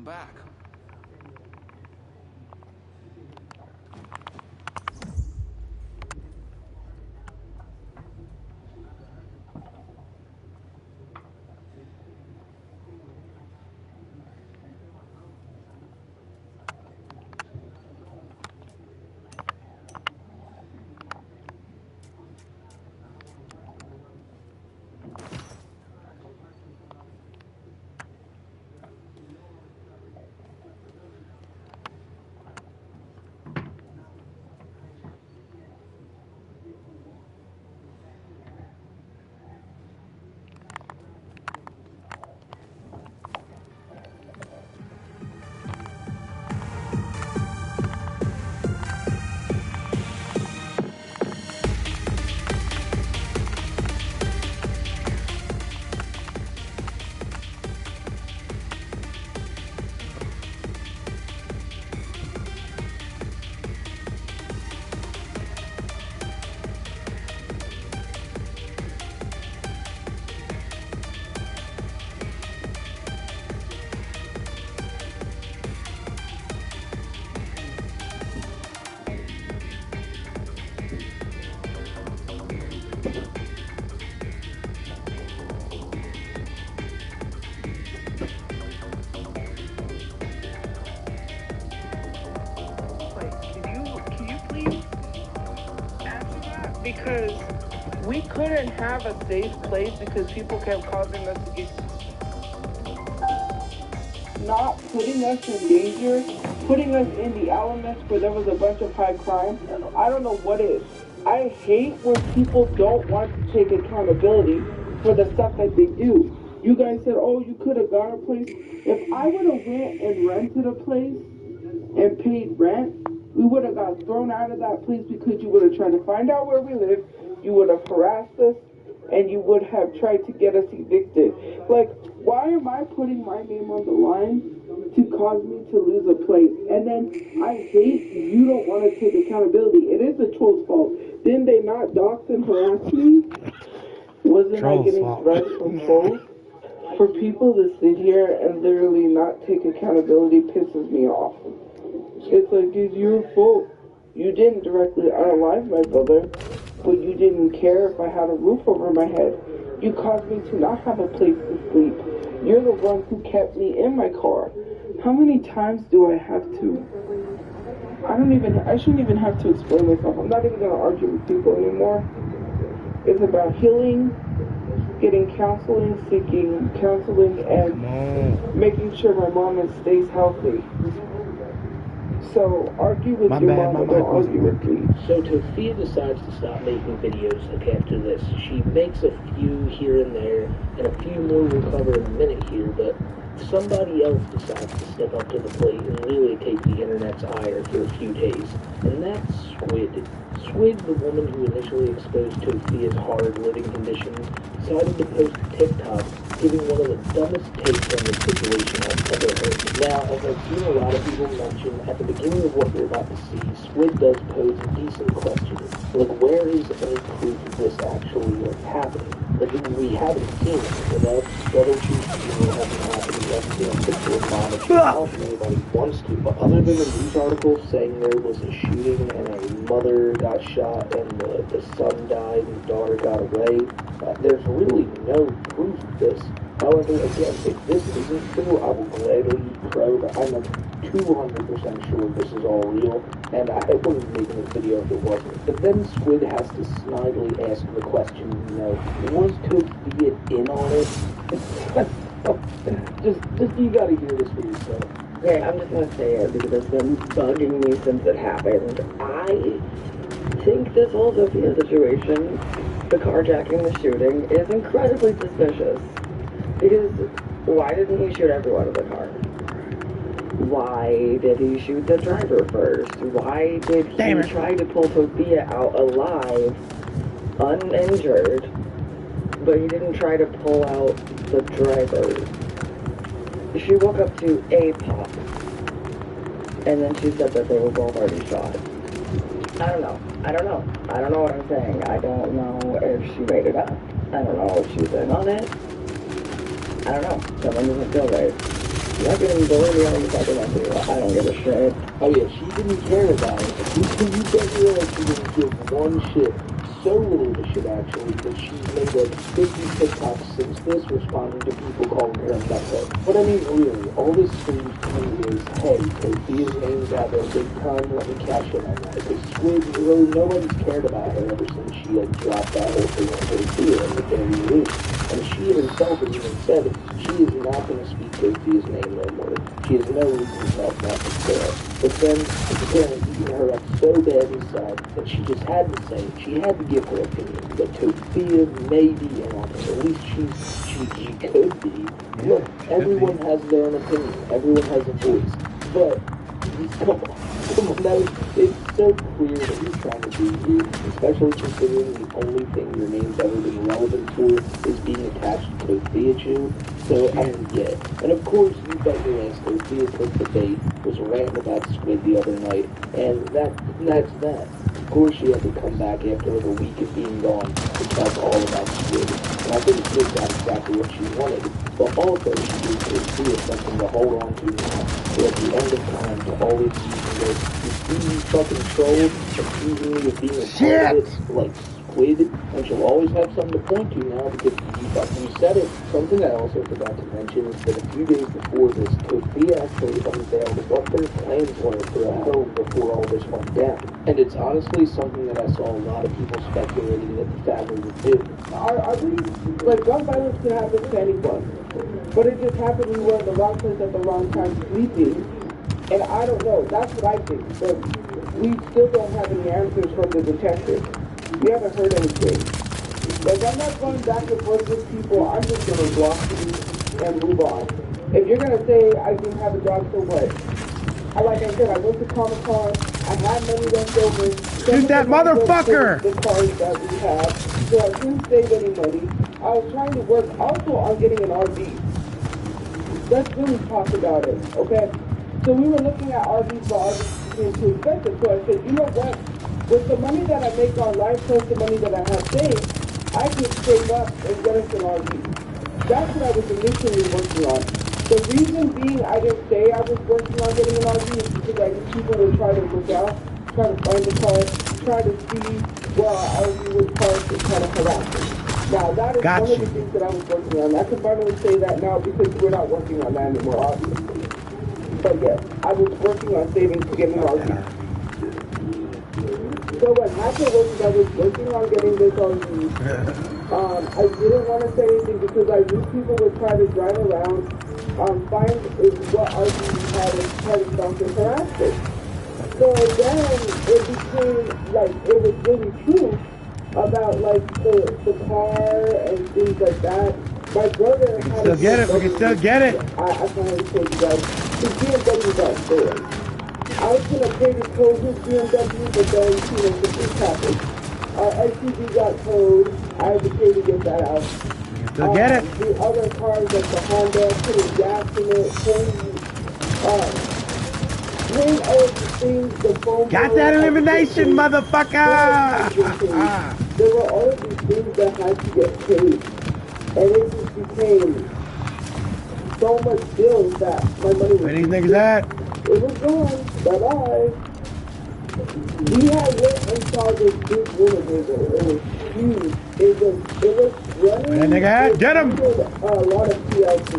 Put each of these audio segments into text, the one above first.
come back. Because we couldn't have a safe place because people kept causing us to get not putting us in danger, putting us in the elements where there was a bunch of high crime. I don't know what is. I hate when people don't want to take accountability for the stuff that they do. You guys said, oh, you could have got a place. If I would have went and rented a place and paid rent, we would have got thrown out of that place because you would have tried to find out where we live, you would have harassed us, and you would have tried to get us evicted. Like, why am I putting my name on the line to cause me to lose a place? And then I hate you don't want to take accountability. It is the troll's fault. Didn't they not dox and harass me? Wasn't I getting threats from trolls? For people to sit here and literally not take accountability pisses me off. It's like, it's your fault. You didn't directly unalive my brother, but you didn't care if I had a roof over my head. You caused me to not have a place to sleep. You're the one who kept me in my car. How many times do I have to? I shouldn't even have to explain myself. I'm not even going to argue with people anymore. It's about healing, getting counseling, seeking counseling, and making sure my mom stays healthy. So, argue with your mom, but don't argue with me. So, Tophia decides to stop making videos after this. She makes a few here and there, and a few more we'll cover in a minute here, but somebody else decides to step up to the plate and really take the internet's ire for a few days. And that's Squid. Squid, the woman who initially exposed Tophia's hard living conditions, decided to post a TikTok giving one of the dumbest takes on the situation I've ever heard. Now, as I've seen a lot of people mention, at the beginning of what you're about to see, Squid does pose a decent question. Like, where is any proof of this actually happening? Like, we haven't seen it, you know? Why don't you haven't happened yet, you know, picture of mom if anybody wants to. But other than the news article saying there was a shooting and a mother got shot and the son died and the daughter got away, there's really no proof of this. However, again, if this isn't true, I will gladly probe. I'm 200% sure this is all real, and I wouldn't be making this video if it wasn't. But then Squid has to snidely ask the question, you know, was Tophia in on it? just you gotta hear this for yourself. Okay, I'm just gonna say it because it's been bugging me since it happened. I think this whole Tophia situation, the carjacking, the shooting, is incredibly suspicious. Because why didn't he shoot everyone in the car? Why did he shoot the driver first? Why did he try to pull Tophia out alive, uninjured, but he didn't try to pull out the driver? She woke up to a pop, and then she said that they were both already shot. I don't know what I'm saying. I don't know if she made it up. I don't know if she's in on it. I don't know. Something doesn't feel right. Not getting bullied around the fucking after. I don't give a shit. Oh yeah, she didn't care about it. You bet your ass she didn't give one shit. So little of a shit actually that she's made like 50 TikToks since this responding to people calling her a nuthead. But I mean really, all this screams to me is, hey, Tophia's name's out there big time, let me cash in on that. Because Squid, really nobody's cared about her ever since she like dropped that whole thing on Tophia in the very least. And she herself has even said she is not going to speak Tophia's name no more. She has no reason not to care. But then, again, eating her up so bad inside that she just had to say it. She had to give her opinion that Tophia may be in office. At least she could be. Yeah, Look, everyone has their own opinion. Everyone has a voice. But, come on, it's so clear that you're trying to be here, especially considering the only thing your name's ever been relevant for is being attached to Tophia Chew. So, I don't get it. And of course, you bet your ass Tophia took the bait, was ranting about Squid the other night, and that's that. Of course, she had to come back after like a week of being gone to talk all about Squid. And I think Squid got exactly what she wanted, but also she gave Tophia something to hold on to now. So at the end of time, to always use this, you see these fucking trolls accusing me of being a part of it, like Squid, and she'll always have something to point to now because you said it. Something I also forgot to mention is that a few days before this, Tophia actually unveiled what their plans were for a home before all this went down. And it's honestly something that I saw a lot of people speculating that the family would do. I really, like, gun violence can happen to anyone. But it just happened we were in the wrong place at the wrong time sleeping. And I don't know, that's what I think. But we still don't have any answers from the detective. We haven't heard anything. Like, I'm not going back and forth with people. I'm just going to block you and move on. If you're going to say I didn't have a job, so what? Like I said, I went to Comic-Con. I had money left over. Shoot that motherfucker! The cars that we have. So I couldn't save any money. I was trying to work also on getting an RV. Let's really talk about it, okay? So we were looking at RVs, but RVs became too expensive. So I said, you know what? With the money that I make online plus the money that I have saved, I could save up and get us an RV. That's what I was initially working on. The reason being I didn't say I was working on getting an RV is because I knew people would try to look out, try to find the car, try to see where our RV was parked and try to harass it. Now that is one of the things that I was working on. I can finally say that now because we're not working on that anymore, obviously. But yes, I was working on saving to get an RV. So what happened was I was working on getting this RV. I didn't want to say anything because I knew people would try to drive around, find what RV we had and try to stop and harass it. So then it became like it was really true about like the car and things like that. My brother had still get it. We can still get it. I finally told you guys. His BMW got stolen. I was gonna pay to tow his BMW, but then the things happened. Our SUV got towed. I had to pay to get that out. Still get it. The other cars, like the Honda, putting gas in it, paying all of the things, the phone. Got that elimination, motherfucker! There were all of these things that had to get paid. And it just became so much bills that my money was... Where these niggas at? It was gone. Bye-bye. We had went and saw this big Winnebago. It was huge. It was running... Where that nigga at? Get him! A lot of TLC.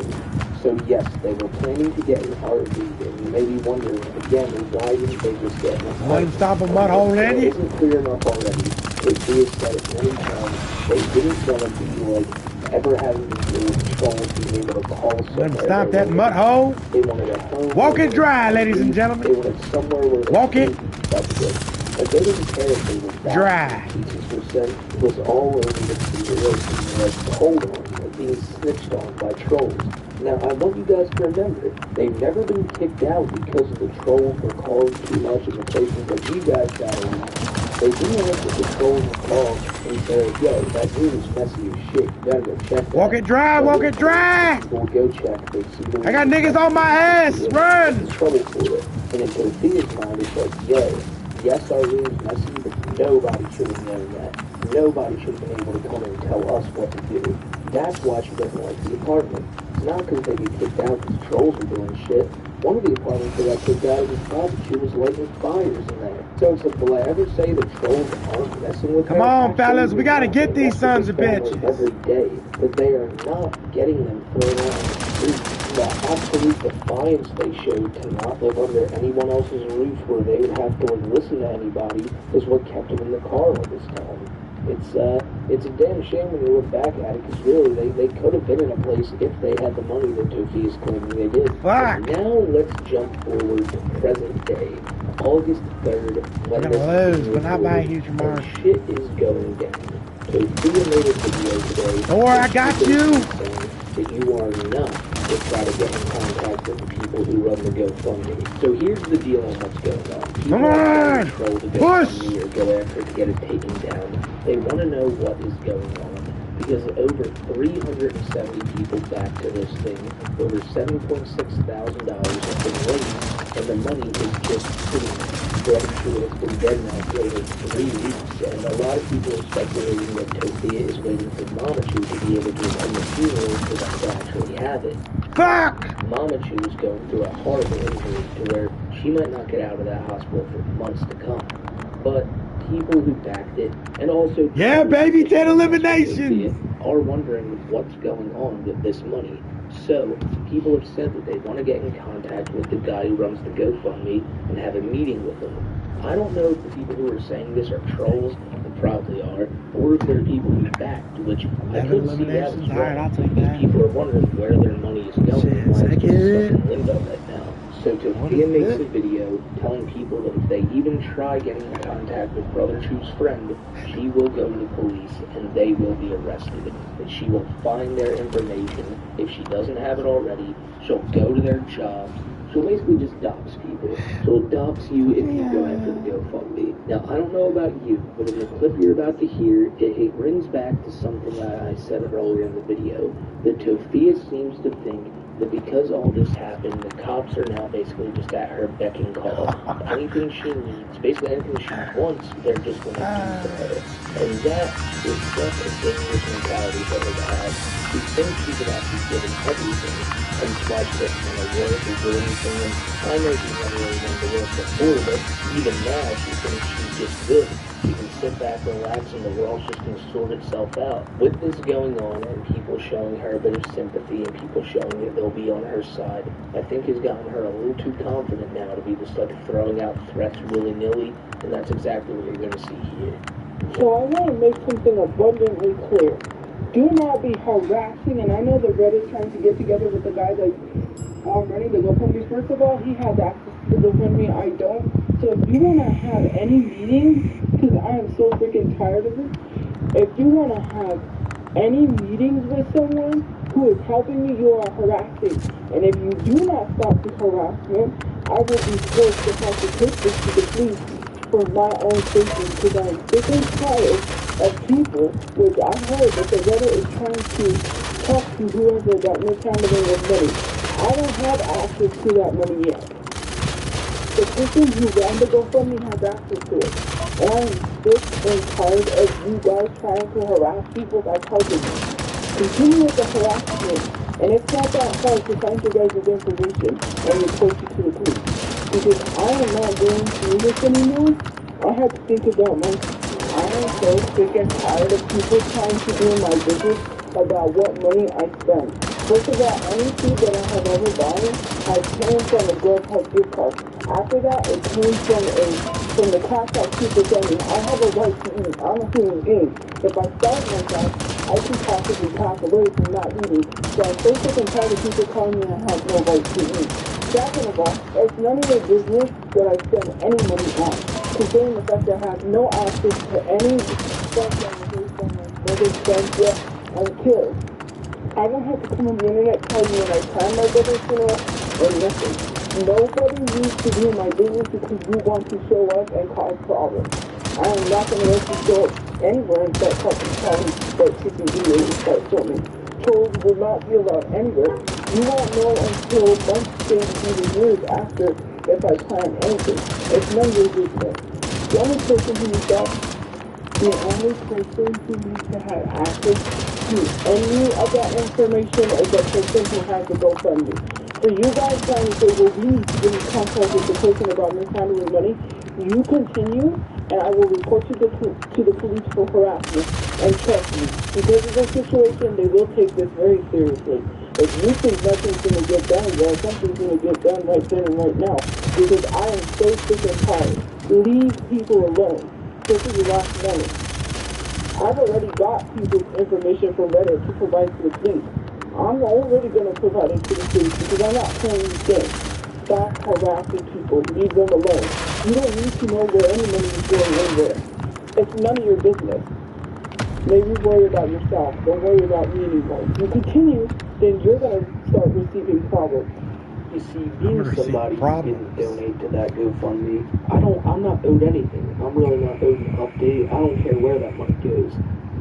So yes, they were planning to get an RV, and you may be wondering, again, why didn't they just get an RV? One stop a mudhole, Randy? It isn't clear enough already. They said it many times. They didn't want to be like, ever having to deal with trolls being able to call somewhere. Let him stop that mudhole. They wanted a home. Walk it dry, ladies and They gentlemen. wanted somewhere where they Walk it. That's it. But they didn't care if they were back. Dry. It was all over the consideration, like told on, like being snitched on by trolls. Now, I want you guys to remember, they've never been kicked out because of the trolls were calling too much in the places that you guys got around. They didn't answer the trolls were called and said, yo, that dude is messy as shit. You gotta go check that. Walk it dry, So walk it dry! People would go check. They'd see the I got niggas on my ass! Run! trouble for it. And in Tophia's mind, it's like, yo, yes, our room's messy, but nobody should have known that. Nobody should have been able to come and tell us what to do. That's why she doesn't like the apartment. It's not because they get kicked out because trolls are doing shit. One of the apartments that got kicked out was because she was lighting fires in there. So it's like, will I ever say the trolls aren't messing with her? Come on, Actually, fellas, we gotta they're get these messing sons with of families bitches. every day, but they are not getting them thrown out on the street. The absolute defiance they showed to not live under anyone else's roof where they would have to like listen to anybody is what kept them in the car all this time. It's a damn shame when you look back at it, because really they could have been in a place if they had the money that Tophia's claiming they did. Fuck. But now let's jump forward to present day, August 3rd, when You're this gonna is lose, being but not by a recorded, huge and margin. shit is going down. Tophia made a video today. Don't worry, I got you. Saying that you are not to try to get in contact with the people who run the GoFundMe. So here's the deal on what's going on. People Come are trying on! to troll the Push! GoFundMe or go after to get it taken down. They want to know what is going on. Because over 370 people back to this thing, over $7.6 thousand have been raised, and the money is just sitting there. I'm sure it's been dead now for over 3 weeks, and a lot of people are speculating that Tophia is waiting for Mamachu to be able to attend the funeral for them to actually have it. Fuck! Mamachu is going through a horrible injury to where she might not get out of that hospital for months to come. But people who backed it, and also Yeah, baby, 10 eliminations! are wondering what's going on with this money. So, people have said that they want to get in contact with the guy who runs the GoFundMe and have a meeting with him. I don't know if the people who are saying this are trolls, they probably are, or if they're people who backed, which I could see that as well. Alright, I'll take that. People are wondering where their money is going and why it's just stuck in limbo right now. So Tophia makes a video telling people that if they even try getting in contact with Brother Chu's friend, she will go to the police and they will be arrested. That she will find their information. If she doesn't have it already, she'll go to their jobs. She'll basically just dox people. She'll dox you if you go after the GoFundMe. Now, I don't know about you, but in the clip you're about to hear, it rings back to something that I said earlier in the video, that Tophia seems to think that because all this happened, the cops are now basically just at her beck and call. Anything she needs, basically anything she wants, they're just going to do for her. And that is such a dangerous mentality for her to have. She thinks she could actually give him everything, and that's why she doesn't want to work or do anything. And I know she's never really wanted to work before, but even now she thinks she's just good. She can sit back, relax, and the world's just going to sort itself out. With this going on and people showing her a bit of sympathy and people showing that they'll be on her side, I think has gotten her a little too confident now to be just like throwing out threats willy-nilly, and that's exactly what you're going to see here. So I want to make something abundantly clear. Do not be harassing, and I know that Reddit's trying to get together with the guy that's running the GoFundMe. First of all, he has access to the GoFundMe, I don't. So if you want to have any meetings, because I am so freaking tired of it, if you want to have any meetings with someone who is helping you, you are harassing. And if you do not stop the harassment, I will be forced to have to take this to the police for my own safety, because I am sick and tired of people, which I heard that the Reddit is trying to talk to whoever that mishandling of money. I don't have access to that money yet. The person who ran the GoFundMe has access to it. And I am sick and tired of you guys trying to harass people by helping me. Continue with the harassment, and it's not that hard to find your guys' information and report you to the police. Because I am not going through this anymore. I have to think about my... I am so sick and tired of people trying to do my business about what money I spend. First of all, any food that I have ever bought has came from a Grubhub gift card. After that, it came from the cash out people send me. I have a right to eat. I'm a human being. If I starve myself, I can possibly pass away from not eating. So I'm so sick and tired of people calling me I have no right to eat. Second of all, it's none of your business that I spend any money on. Considering the fact that I have no access to any stuff that my brother spends yet I'm killed. I don't have to come on the internet telling you when I plan my brother's funeral or nothing. Nobody needs to do my business because you want to show up and cause problems. I am not going to let you go anywhere and start talking problems that you can do and start filming. Trolls will not be allowed anywhere. You won't know until months, days, even years after if I plan anything. It's none of your business. The only person who needs to have access to any of that information is the person who has the GoFundMe. For you guys trying to say, well, we need to get in contact with the person about mishandling money, you continue, and I will report you to the police for harassment. And trust me, because of the situation, they will take this very seriously. If you think nothing's going to get done, well, something's going to get done right then and right now. Because I am so sick and tired. Leave people alone. This is your last warning. I've already got people's information from Reddit to provide to the police. I'm already going to provide it to the police because I'm not playing these games. Stop harassing people. Leave them alone. You don't need to know where any money is going anywhere. It's none of your business. Maybe worry about yourself. Don't worry about me anymore. If you continue, then you're going to start receiving problems. You see, being somebody who didn't donate to that GoFundMe, I'm not owed anything. I'm really not owed an update. I don't care where that money goes.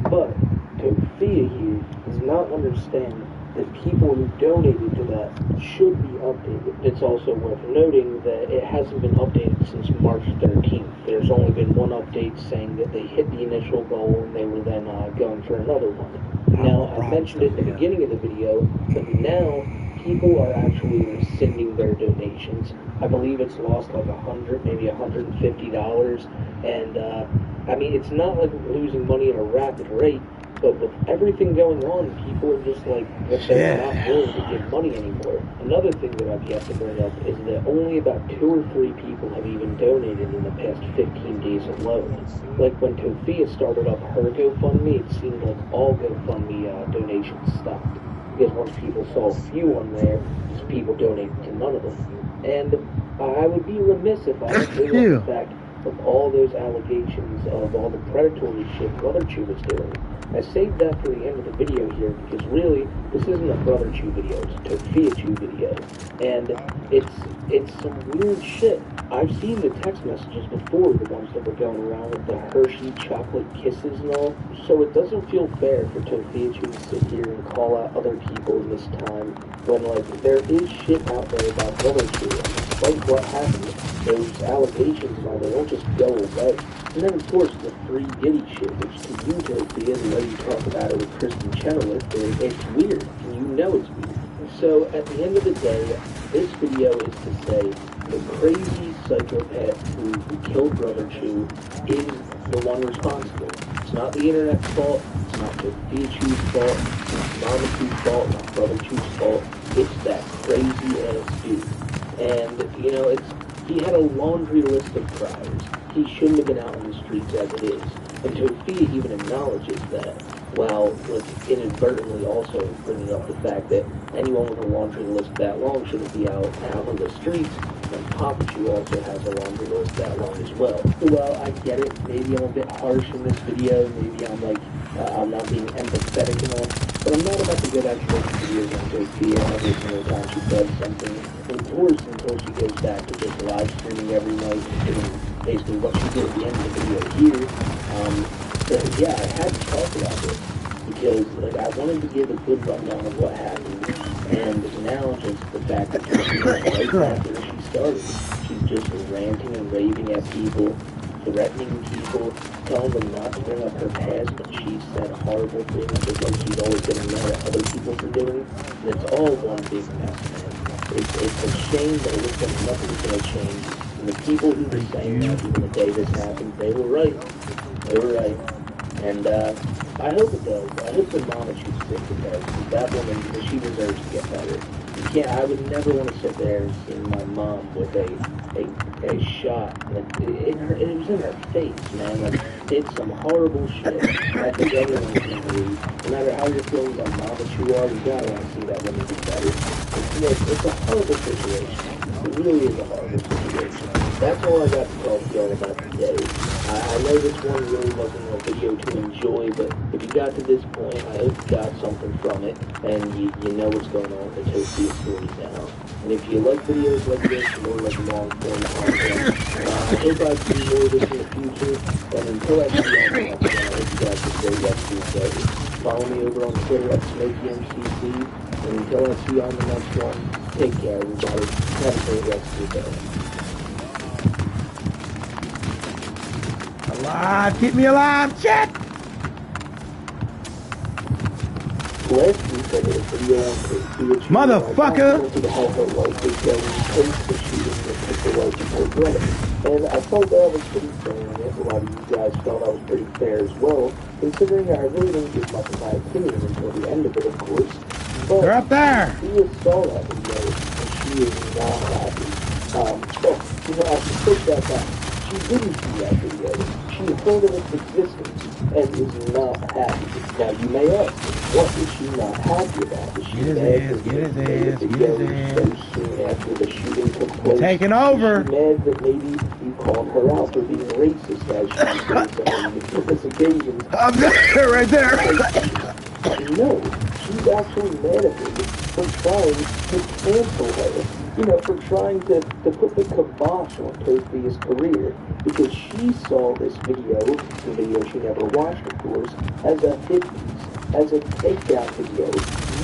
But Tophia here does not understand that people who donated to that should be updated. It's also worth noting that it hasn't been updated since March 13th. There's only been one update saying that they hit the initial goal and they were then going for another one. Now, I mentioned it at the beginning of the video, but now people are actually rescinding their donations. I believe it's lost like $100, maybe $150, and I mean, it's not like losing money at a rapid rate, but with everything going on, people are just like, they're not willing to give money anymore. Another thing that I've yet to bring up is that only about 2 or 3 people have even donated in the past 15 days alone. Like when Tophia started up her GoFundMe, it seemed like all GoFundMe donations stopped. Because once people saw a few on there, just people donated to none of them. And I would be remiss if I didn't bring up the fact of all those allegations of all the predatory shit Brother Chew was doing. I saved that for the end of the video here because really, this isn't a Brother Chew video, it's a Tophia Chew video. And it's some weird shit. I've seen the text messages before, the ones that were going around with the Hershey chocolate kisses and all. So it doesn't feel fair for Tophia Chew to sit here and call out other people in this time when, like, there is shit out there about Brother Chew. Like what happened, those allegations and all, they don't just go away. And then, of course, the free Diddy shit, which to you, Tophia, the way you talk about it with Kristen Chenoweth, it's weird, and you know it's weird. So, at the end of the day, this video is to say the crazy psychopath who killed Brother Chew is the one responsible. It's not the internet's fault, it's not Tophia Chew's fault, it's not Mama Chew's fault, not Brother Chew's fault, it's that crazy-ass dude. And, you know, he had a laundry list of crimes. He shouldn't have been out on the streets as it is. And Tophia even acknowledges that, while inadvertently also bringing up the fact that anyone with a laundry list that long shouldn't be out on the streets, and Papa Chew also has a laundry list that long as well. Well, I get it. Maybe I'm a bit harsh in this video. Maybe I'm like, I'm not being empathetic enough. But I'm not about to go back to making videos on Tophia every single time she does something. Of course, until she goes back to just live streaming every night and doing basically what she did at the end of the video here. But yeah, I had to talk about this because, like, I wanted to give a good rundown of what happened, and now just the fact that right after she started, she's just ranting and raving at people, threatening people, telling them not to bring up her past, but she said horrible things, just like she's always getting mad at other people for doing. And it's all one big mess, man. It's a shame, but it looks like nothing's going to change. And the people who were saying that even the day this happened, they were right. They were right. And I hope it does. I hope the Mama Chew sick it does. Because that woman, she deserves to get better. I would never want to sit there and see my mom with a shot. Like, it was in her face, man. Like, it's some horrible shit. I think everyone can agree. No matter how you're feeling about Mama Chew are, you gotta want to see that woman get better. It's a horrible situation. It really is a horrible situation. That's all I got to talk to y'all about today. I know this one really wasn't a video to enjoy, but if you got to this point, I hope you got something from it, and you know what's going on with the Tophia story now. And if you like videos like this, more like long-form content, I hope I see more of this in the future. And until I see you on the next one, I hope you guys have a great rest of your day. Follow me over on Twitter at SmokeyMCC, and until I see you on the next one, take care, everybody. Have a great rest of your day. Alive! Keep me alive, chat! Last week I did a video on Tophia. Motherfucker! To help her life was going post the shooting that took the life of her brother. And I felt that I was pretty fair in it. A lot of you guys felt I was pretty fair as well, considering I really didn't give much of my opinion until the end of it, of course. But They're up there! Tophia saw that video, and she is not happy. I should take that back. She didn't see that video. She heard of its existence and is not happy. Now you may ask, what is she not happy about? Is she Get his mad ass, that get his the ass, video get his ass. so soon after the shooting took place? Taking over. Is she mad that maybe you called her out for being racist as she was saying on numerous occasions? I'm there, right there. No, she's actually mad at me for trying to cancel her. For trying to put the kibosh on Tophia's career, because she saw this video, the video she never watched, of course, as a hit piece, as a takedown video,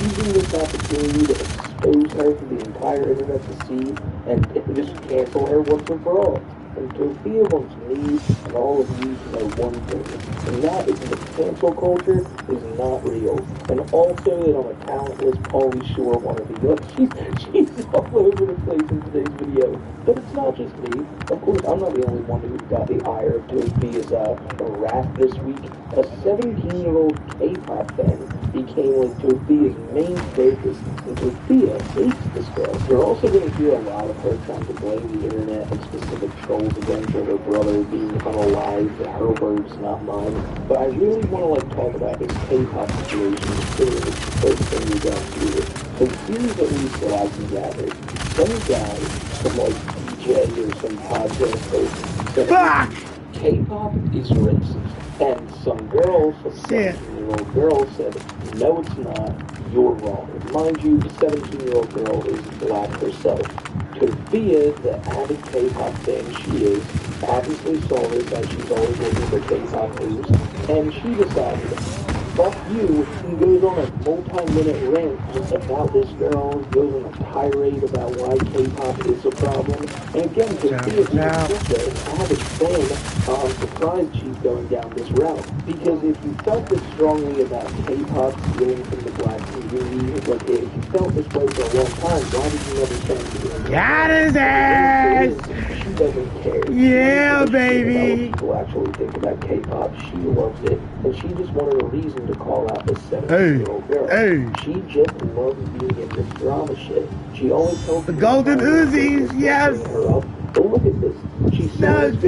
using this opportunity to expose her for the entire internet to see and just cancel her once and for all. And Tophia wants me and all of you to know one thing, and that is that cancel culture is not real. And also that I'm a talentless Pauly Shore wannabe. She's all over the place in today's video. But it's not just me. Of course, I'm not the only one who got the ire of Tophia's wrath this week. A 17-year-old K-pop fan became Tophia's main focus, and Tophia hates this girl. You're also going to hear a lot of her trying to blame the internet and specific trolls again for her brother being unalive, her words, not mine. But I really want to talk about this K-pop situation because it's the first thing we got here. So here's at least what I can gather. Some guy, some DJ or some podcast host said K-pop is racist. And some girl, some 17-year-old girl said, no it's not, you're wrong. Mind you, the 17-year-old girl is black herself. Tophia, the avid K-pop fan she is, obviously saw this as she's always looking for K-pop news, and she decided, fuck you, and goes on a multi-minute rant just about this girl, goes on a tirade about why K-pop is a problem. And again, Tophia is such an avid fan, I'm surprised she's going down this route. Because if you felt this strongly about K-pop stealing from the black community, if you felt this way for a long time, why did you never say it? Got his ass! She doesn't care. Yeah, baby! What people actually think about K-pop. She loves it, and she just wanted a reason to call out this 17-year-old girl. She just loves being in this drama shit. She always tells the golden Uzis, yes! Her up. But look at this. She's so got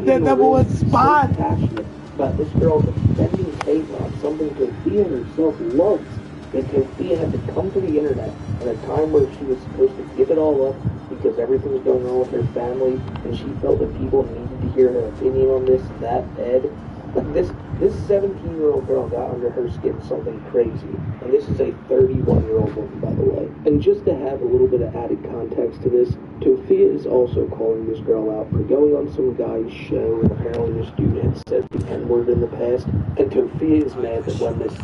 that #1 spot. So passionate about this girl defending K-pop, something Tophia herself loves. And Tophia had to come to the internet at a time where she was supposed to give it all up because everything was going on with her family, and she felt that people needed to hear her opinion on this that bad. Like this 17-year-old girl got under her skin something crazy, and this is a 31-year-old woman, by the way. And just to have a little bit of added context to this, Tophia is also calling this girl out for going on some guy's show, and apparently this dude had said the N-word in the past, and Tophia is mad that when this